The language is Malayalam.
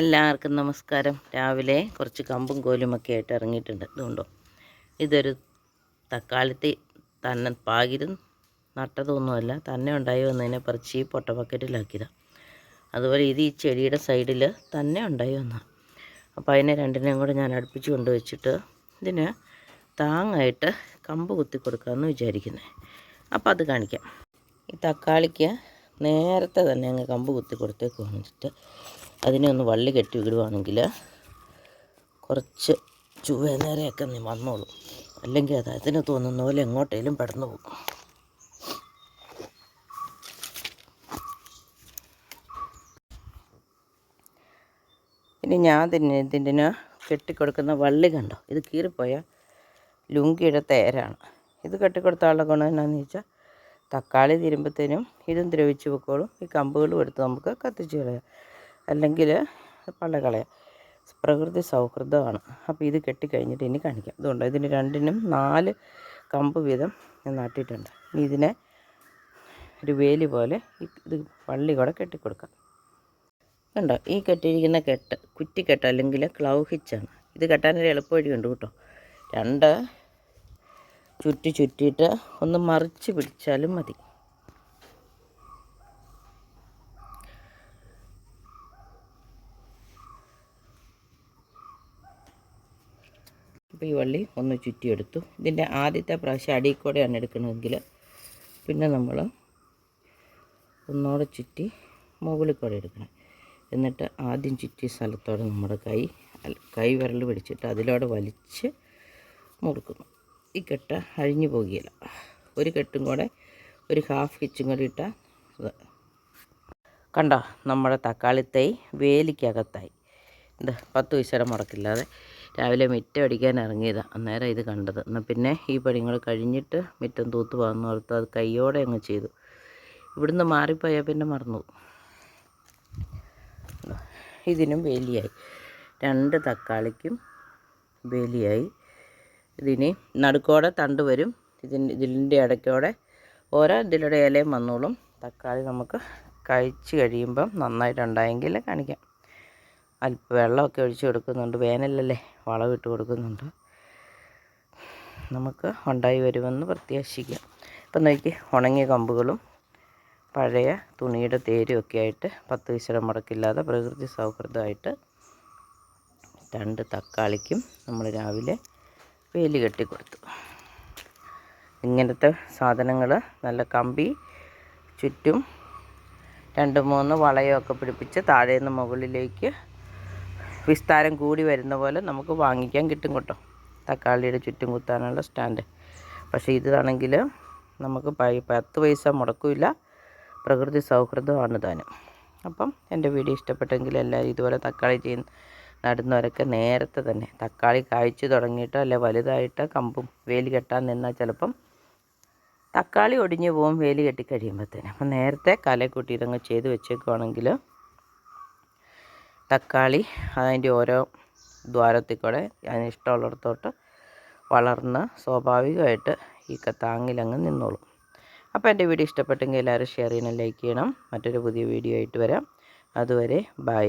എല്ലാവർക്കും നമസ്കാരം. രാവിലെ കുറച്ച് കമ്പും കോലുമൊക്കെ ആയിട്ട് ഇറങ്ങിയിട്ടുണ്ട്. ഇതുകൊണ്ടോ, ഇതൊരു തക്കാളി തന്നെ പാകിരും നട്ടതൊന്നുമല്ല, തന്നെ ഉണ്ടായി വന്നതിനെ പറിച്ച് ഈ പൊട്ട ബക്കറ്റിലാക്കിയതാണ്. അതുപോലെ ഇത് ഈ ചെടിയുടെ സൈഡിൽ തന്നെ ഉണ്ടായി വന്നതാണ്. അപ്പോൾ അതിനെ രണ്ടിനെയും കൂടെ ഞാൻ അടുപ്പിച്ച് കൊണ്ടുവച്ചിട്ട് ഇതിന് താങ്ങായിട്ട് കമ്പ് കുത്തി കൊടുക്കാമെന്ന് വിചാരിക്കുന്നത്. അപ്പോൾ അത് കാണിക്കാം. ഈ തക്കാളിക്ക് നേരത്തെ തന്നെ അങ്ങ് കമ്പ് കുത്തി കൊടുത്തേക്ക് വന്നിട്ട് അതിനെ ഒന്ന് വള്ളി കെട്ടി വിടുവാണെങ്കിൽ കുറച്ച് നേരെയൊക്കെ വന്നോളും. അല്ലെങ്കിൽ അത് അതിന് തോന്നുന്ന പോലെ എങ്ങോട്ടേലും പെടന്നു പോകും. ഇനി ഞാൻ തന്നെ ഇതിന് കെട്ടിക്കൊടുക്കുന്ന വള്ളി കണ്ടോ, ഇത് കീറിപ്പോയ ലുങ്കിയുടെ തേരാണ്. ഇത് കെട്ടിക്കൊടുത്താനുള്ള ഗുണം എന്നാന്ന് ചോദിച്ചാൽ തക്കാളി തീരുമ്പോഴത്തേനും ഇതും ദ്രവിച്ച് വെക്കോളും. ഈ കമ്പുകളും എടുത്ത് നമുക്ക് കത്തിച്ച് കളയാം, അല്ലെങ്കിൽ കളയാം. പ്രകൃതി സൗഹൃദമാണ്. അപ്പോൾ ഇത് കെട്ടിക്കഴിഞ്ഞിട്ട് ഇനി കാണിക്കാം. ഇതുകൊണ്ട് ഇതിന് രണ്ടിനും 4 കമ്പ് വീതം ഞാൻ നട്ടിട്ടുണ്ട്. ഇനി ഇതിനെ ഒരു വേലി പോലെ ഇത് വള്ളി കൂടെ കെട്ടിക്കൊടുക്കാം. കണ്ടോ, ഈ കെട്ടിയിരിക്കുന്ന കുറ്റിക്കെട്ട് അല്ലെങ്കിൽ ക്ലൗ ഹിച്ചാണ്. ഇത് കെട്ടാനൊരു എളുപ്പവഴിയുണ്ട് കേട്ടോ. 2 ചുറ്റിയിട്ട് ഒന്ന് മറിച്ച് പിടിച്ചാലും മതി. അപ്പോൾ ഈ വള്ളി ഒന്ന് ചുറ്റിയെടുത്തു. ഇതിൻ്റെ ആദ്യത്തെ പ്രാവശ്യം അടിയിൽ കൂടെയാണ് എടുക്കണമെങ്കിൽ പിന്നെ നമ്മൾ ഒന്നുകൂടെ ചുറ്റി മുകളിൽ കൂടെ എടുക്കണം. എന്നിട്ട് ആദ്യം ചുറ്റിയ സ്ഥലത്തോടെ നമ്മുടെ കൈ വിരൽ പിടിച്ചിട്ട് അതിലൂടെ വലിച്ച് മുറുക്കുന്നു. ഈ കെട്ട് അഴിഞ്ഞു പോകുകയില്ല. ഒരു കെട്ടും കൂടെ ഒരു ഹാഫ് ഹിച്ചും കൂടി ഇട്ടാൽ കണ്ടോ, നമ്മുടെ തക്കാളി തൈ വേലിക്കകത്തായി. ഇത് 10 പൈസയുടെ മുടക്കില്ലാതെ രാവിലെ മുറ്റം അടിക്കാൻ ഇറങ്ങിയതാണ്. അന്നേരം ഇത് കണ്ടത്. എന്നാൽ പിന്നെ ഈ പണികൾ കഴിഞ്ഞിട്ട് മുറ്റം തൂത്ത് വന്നു ഓർത്ത് അത് കൈയോടെ അങ്ങ് ചെയ്തു. ഇവിടുന്ന് മാറിപ്പോയാൽ പിന്നെ മറന്നു. ഇതിനും വേലിയായി. 2 തക്കാളിക്കും വേലിയായി. ഇതിന് നടുക്കോടെ തണ്ട് വരും. ഇതിൻ്റെ ഇടയ്ക്കോടെ ഓരോ ഇതിലൂടെ ഇലയും വന്നോളും. തക്കാളി നമുക്ക് കഴിച്ച് കഴിയുമ്പം നന്നായിട്ടുണ്ടായെങ്കിൽ കാണിക്കാം. അല്പം വെള്ളമൊക്കെ ഒഴിച്ച് കൊടുക്കുന്നുണ്ട്. വേനലല്ലേ, വളമിട്ട് കൊടുക്കുന്നുണ്ട്. നമുക്ക് ഉണ്ടായി വരുമെന്ന് പ്രത്യാശിക്കാം. ഇപ്പം നോക്കി, ഉണങ്ങിയ കമ്പുകളും പഴയ തുണിയുടെ തേരും ഒക്കെ ആയിട്ട് 10 പൈസയുടെ മുടക്കില്ലാതെ പ്രകൃതി സൗഹൃദമായിട്ട് 2 തക്കാളിക്കും നമ്മൾ രാവിലെ വേലി കെട്ടിക്കൊടുത്തു. ഇങ്ങനത്തെ സാധനങ്ങൾ നല്ല കമ്പി ചുറ്റും 2-3 വളയമൊക്കെ പിടിപ്പിച്ച് താഴേന്ന് മുകളിലേക്ക് വിസ്താരം കൂടി വരുന്ന പോലെ നമുക്ക് വാങ്ങിക്കാൻ കിട്ടും കേട്ടോ. തക്കാളിയുടെ ചുറ്റും കുത്താനുള്ള സ്റ്റാൻഡ്. പക്ഷേ ഇതാണെങ്കിൽ നമുക്ക് 10 പൈസ മുടക്കില്ല. പ്രകൃതി സൗഹൃദമാണ് താനും. അപ്പം എൻ്റെ വീഡിയോ ഇഷ്ടപ്പെട്ടെങ്കിൽ എല്ലാവരും ഇതുപോലെ തക്കാളി നടുന്നവരൊക്കെ നേരത്തെ തന്നെ തക്കാളി കായ്ച്ചു തുടങ്ങിയിട്ട് അല്ലെ വലുതായിട്ട് കമ്പും വേലി കെട്ടാൻ നിന്നാൽ ചിലപ്പം തക്കാളി ഒടിഞ്ഞു പോകും വേലി കെട്ടിക്കഴിയുമ്പോഴത്തേന്. അപ്പം നേരത്തെ കലക്കൂട്ടി ഇതങ്ങ് ചെയ്ത് വെച്ചേക്കുവാണെങ്കിൽ തക്കാളി അതിൻ്റെ ഓരോ ദ്വാരത്തിൽ കൂടെ അതിന് ഇഷ്ടമുള്ളിടത്തോട്ട് വളർന്ന് സ്വാഭാവികമായിട്ട് ഈ താങ്ങിലങ്ങ് നിന്നോളും. അപ്പോൾ എൻ്റെ വീഡിയോ ഇഷ്ടപ്പെട്ടെങ്കിൽ എല്ലാവരും ഷെയർ ചെയ്യണം, ലൈക്ക് ചെയ്യണം. മറ്റൊരു പുതിയ വീഡിയോ ആയിട്ട് വരാം. അതുവരെ ബൈ.